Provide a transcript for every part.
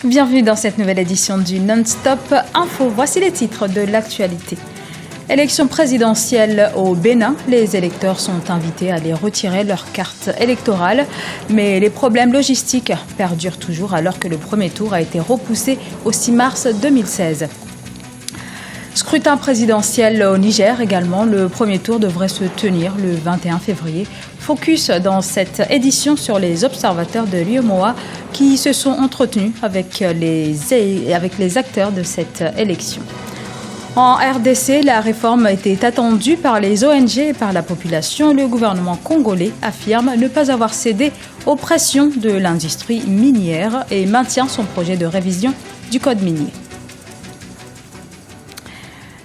Bienvenue dans cette nouvelle édition du Non-Stop Info. Voici les titres de l'actualité. Élection présidentielle au Bénin. Les électeurs sont invités à aller retirer leur carte électorale. Mais les problèmes logistiques perdurent toujours alors que le premier tour a été repoussé au 6 mars 2016. Scrutin présidentiel au Niger également. Le premier tour devrait se tenir le 21 février. Focus dans cette édition sur les observateurs de l'UEMOA qui se sont entretenus avec les acteurs de cette élection. En RDC, la réforme était attendue par les ONG et par la population. Le gouvernement congolais affirme ne pas avoir cédé aux pressions de l'industrie minière et maintient son projet de révision du code minier.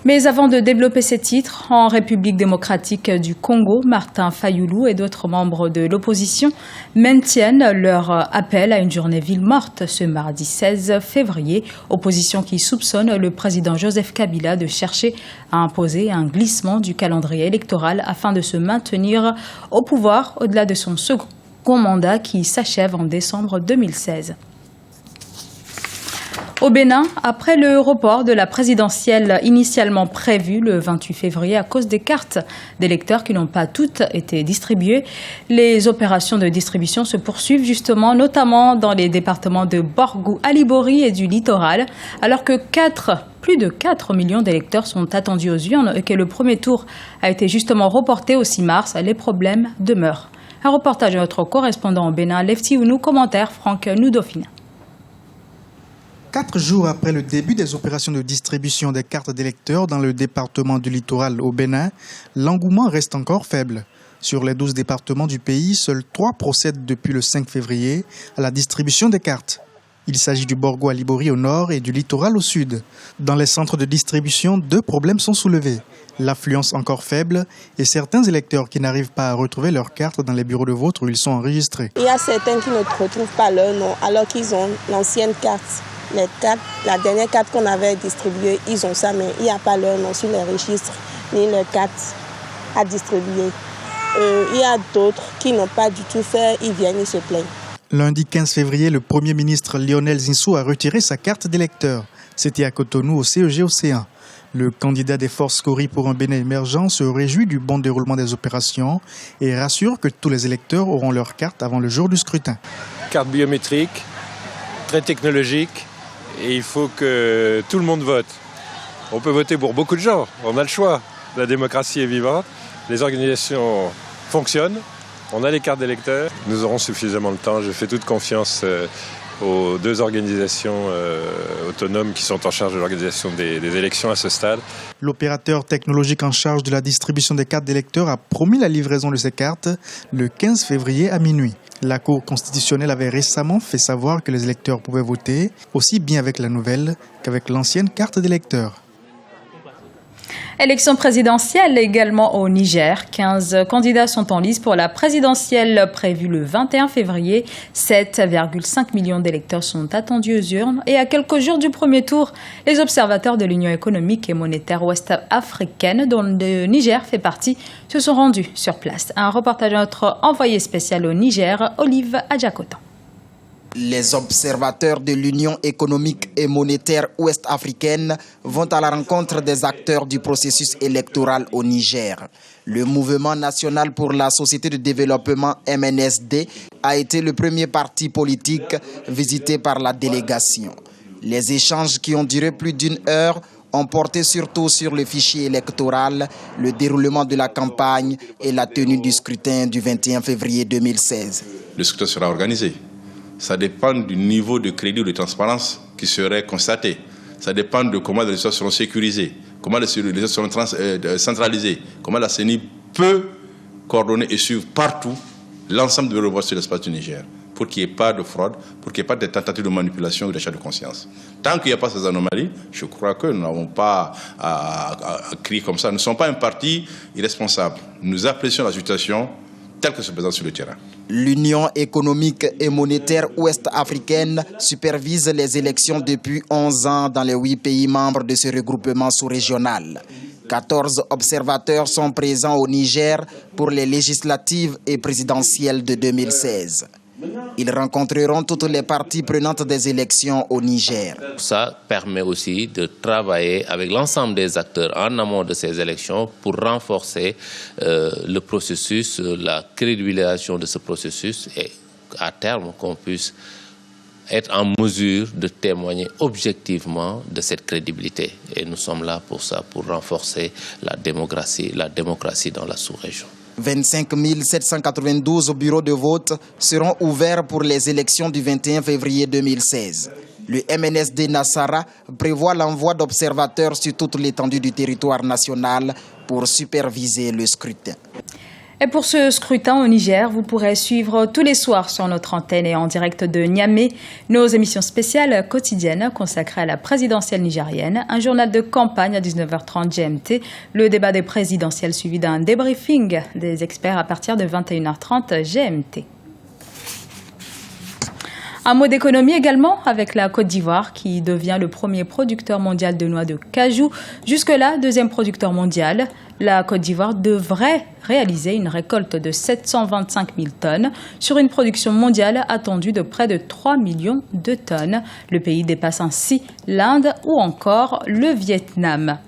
Mais avant de développer ces titres, en République démocratique du Congo, Martin Fayoulou et d'autres membres de l'opposition maintiennent leur appel à une journée ville morte ce mardi 16 février. Opposition qui soupçonne le président Joseph Kabila de chercher à imposer un glissement du calendrier électoral afin de se maintenir au pouvoir au-delà de son second mandat qui s'achève en décembre 2016. Au Bénin, après le report de la présidentielle initialement prévue le 28 février à cause des cartes d'électeurs qui n'ont pas toutes été distribuées, les opérations de distribution se poursuivent justement, notamment dans les départements de Borgou, Alibori et du littoral, alors que plus de 4 millions d'électeurs sont attendus aux urnes et que le premier tour a été justement reporté au 6 mars, les problèmes demeurent. Un reportage de notre correspondant au Bénin, Lefti Ounou, commentaire Franck Noudofina. 4 jours après le début des opérations de distribution des cartes d'électeurs dans le département du littoral au Bénin, l'engouement reste encore faible. Sur les 12 départements du pays, seuls 3 procèdent depuis le 5 février à la distribution des cartes. Il s'agit du Borgo Alibori au nord et du littoral au sud. Dans les centres de distribution, 2 problèmes sont soulevés. L'affluence encore faible et certains électeurs qui n'arrivent pas à retrouver leurs cartes dans les bureaux de vote où ils sont enregistrés. Il y a certains qui ne retrouvent pas leur nom alors qu'ils ont l'ancienne carte. Les cartes, la dernière carte qu'on avait distribuée, ils ont ça, mais il n'y a pas leur nom sur les registres, ni leurs cartes à distribuer. Il y a d'autres qui n'ont pas du tout fait, ils viennent, ils se plaignent. Lundi 15 février, le Premier ministre Lionel Zinsou a retiré sa carte d'électeur. C'était à Cotonou, au CEG Océan. Le candidat des forces Cori pour un Bénin émergent se réjouit du bon déroulement des opérations et rassure que tous les électeurs auront leur carte avant le jour du scrutin. Carte biométrique, très technologique. Et il faut que tout le monde vote. On peut voter pour beaucoup de gens, on a le choix. La démocratie est vivante, les organisations fonctionnent, on a les cartes d'électeurs. Nous aurons suffisamment de temps, je fais toute confiance aux 2 organisations autonomes qui sont en charge de l'organisation des élections à ce stade. L'opérateur technologique en charge de la distribution des cartes d'électeurs a promis la livraison de ces cartes le 15 février à minuit. La Cour constitutionnelle avait récemment fait savoir que les électeurs pouvaient voter aussi bien avec la nouvelle qu'avec l'ancienne carte d'électeur. Élection présidentielle également au Niger. 15 candidats sont en lice pour la présidentielle prévue le 21 février. 7,5 millions d'électeurs sont attendus aux urnes. Et à quelques jours du premier tour, les observateurs de l'Union économique et monétaire ouest-africaine, dont le Niger fait partie, se sont rendus sur place. Un reportage de notre envoyé spécial au Niger, Olive Adjakotan. Les observateurs de l'Union économique et monétaire ouest-africaine vont à la rencontre des acteurs du processus électoral au Niger. Le Mouvement national pour la société de développement MNSD a été le premier parti politique visité par la délégation. Les échanges qui ont duré plus d'1 heure ont porté surtout sur le fichier électoral, le déroulement de la campagne et la tenue du scrutin du 21 février 2016. Le scrutin sera organisé. Ça dépend du niveau de crédit ou de transparence qui serait constaté. Ça dépend de comment les résultats seront sécurisés, comment les résultats seront centralisés, comment la CENI peut coordonner et suivre partout l'ensemble de l'opération sur l'espace du Niger pour qu'il n'y ait pas de fraude, pour qu'il n'y ait pas de tentatives de manipulation ou d'achat de conscience. Tant qu'il n'y a pas ces anomalies, je crois que nous n'avons pas à crier comme ça. Nous ne sommes pas un parti irresponsable. Nous apprécions la situation telle que se présente sur le terrain. L'Union économique et monétaire ouest-africaine supervise les élections depuis 11 ans dans les 8 pays membres de ce regroupement sous-régional. 14 observateurs sont présents au Niger pour les législatives et présidentielles de 2016. Ils rencontreront toutes les parties prenantes des élections au Niger. Ça permet aussi de travailler avec l'ensemble des acteurs en amont de ces élections pour renforcer le processus, la crédibilisation de ce processus et à terme qu'on puisse être en mesure de témoigner objectivement de cette crédibilité. Et nous sommes là pour ça, pour renforcer la démocratie dans la sous-région. 25 792 bureaux de vote seront ouverts pour les élections du 21 février 2016. Le MNSD Nassara prévoit l'envoi d'observateurs sur toute l'étendue du territoire national pour superviser le scrutin. Et pour ce scrutin au Niger, vous pourrez suivre tous les soirs sur notre antenne et en direct de Niamey nos émissions spéciales quotidiennes consacrées à la présidentielle nigérienne, un journal de campagne à 19h30 GMT, le débat des présidentielles suivi d'un débriefing des experts à partir de 21h30 GMT. Un mot d'économie également avec la Côte d'Ivoire qui devient le premier producteur mondial de noix de cajou. Jusque-là, deuxième producteur mondial. La Côte d'Ivoire devrait réaliser une récolte de 725 000 tonnes sur une production mondiale attendue de près de 3 millions de tonnes. Le pays dépasse ainsi l'Inde ou encore le Vietnam.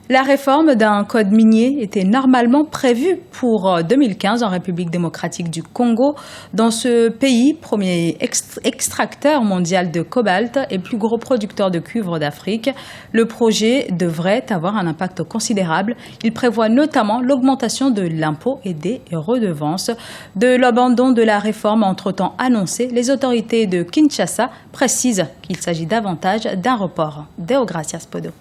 La réforme d'un code minier était normalement prévue pour 2015 en République démocratique du Congo. Dans ce pays, premier extracteur mondial de cobalt et plus gros producteur de cuivre d'Afrique, le projet devrait avoir un impact considérable. Il prévoit notamment l'augmentation de l'impôt et des redevances. De l'abandon de la réforme entre-temps annoncée, les autorités de Kinshasa précisent qu'il s'agit davantage d'un report. Deogracias Podo.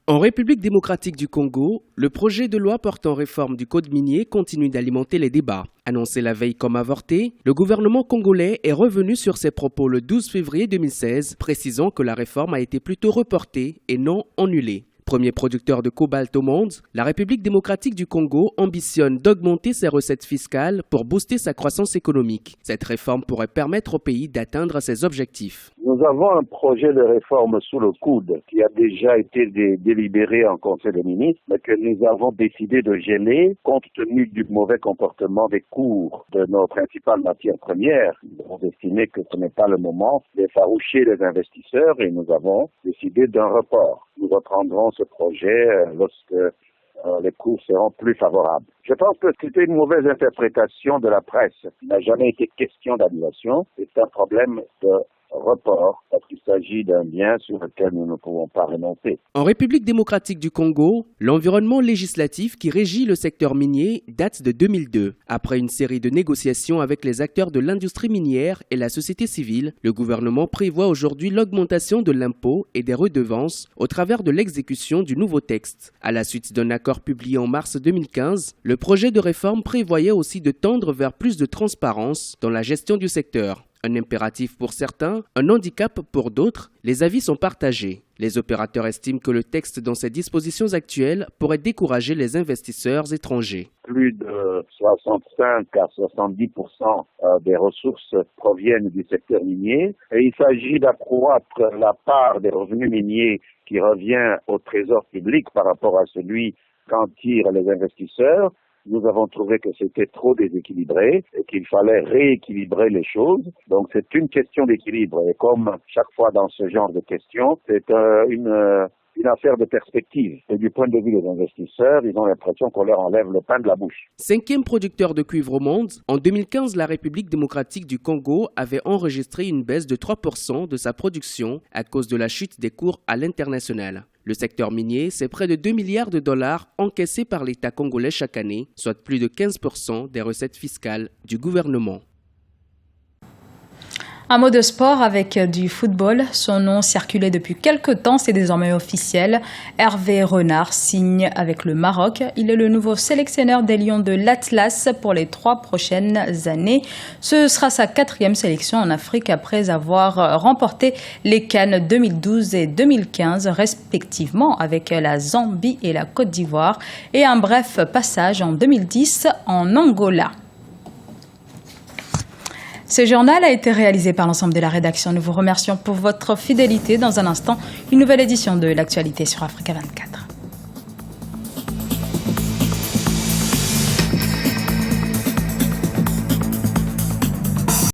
En République démocratique du Congo, le projet de loi portant réforme du code minier continue d'alimenter les débats. Annoncé la veille comme avorté, le gouvernement congolais est revenu sur ses propos le 12 février 2016, précisant que la réforme a été plutôt reportée et non annulée. Premier producteur de cobalt au monde, la République démocratique du Congo ambitionne d'augmenter ses recettes fiscales pour booster sa croissance économique. Cette réforme pourrait permettre au pays d'atteindre ses objectifs. Nous avons un projet de réforme sous le coude qui a déjà été délibéré en Conseil des ministres, mais que nous avons décidé de geler compte tenu du mauvais comportement des cours de nos principales matières premières. Nous avons estimé que ce n'est pas le moment d'effaroucher les investisseurs et nous avons décidé d'un report. Nous reprendrons ce projet lorsque les cours seront plus favorables. Je pense que c'était une mauvaise interprétation de la presse. Il n'a jamais été question d'annulation. C'est un problème de report parce qu'il s'agit d'un bien sur lequel nous ne pouvons pas renoncer. En République démocratique du Congo, l'environnement législatif qui régit le secteur minier date de 2002. Après une série de négociations avec les acteurs de l'industrie minière et la société civile, le gouvernement prévoit aujourd'hui l'augmentation de l'impôt et des redevances au travers de l'exécution du nouveau texte. À la suite d'un accord publié en mars 2015, le projet de réforme prévoyait aussi de tendre vers plus de transparence dans la gestion du secteur. Un impératif pour certains, un handicap pour d'autres, les avis sont partagés. Les opérateurs estiment que le texte dans ses dispositions actuelles pourrait décourager les investisseurs étrangers. Plus de 65 à 70% des ressources proviennent du secteur minier et il s'agit d'accroître la part des revenus miniers qui revient au trésor public par rapport à celui qu'en tirent les investisseurs. Nous avons trouvé que c'était trop déséquilibré et qu'il fallait rééquilibrer les choses. Donc c'est une question d'équilibre. Et comme chaque fois dans ce genre de questions, c'est une affaire de perspective. Et du point de vue des investisseurs, ils ont l'impression qu'on leur enlève le pain de la bouche. Cinquième producteur de cuivre au monde, en 2015, la République démocratique du Congo avait enregistré une baisse de 3% de sa production à cause de la chute des cours à l'international. Le secteur minier, c'est près de 2 milliards de dollars encaissés par l'État congolais chaque année, soit plus de 15% des recettes fiscales du gouvernement. Un mot de sport avec du football. Son nom circulait depuis quelques temps, c'est désormais officiel. Hervé Renard signe avec le Maroc. Il est le nouveau sélectionneur des Lions de l'Atlas pour les 3 prochaines années. Ce sera sa 4e sélection en Afrique après avoir remporté les CAN 2012 et 2015 respectivement avec la Zambie et la Côte d'Ivoire et un bref passage en 2010 en Angola. Ce journal a été réalisé par l'ensemble de la rédaction. Nous vous remercions pour votre fidélité. Dans un instant, une nouvelle édition de l'actualité sur Africa 24.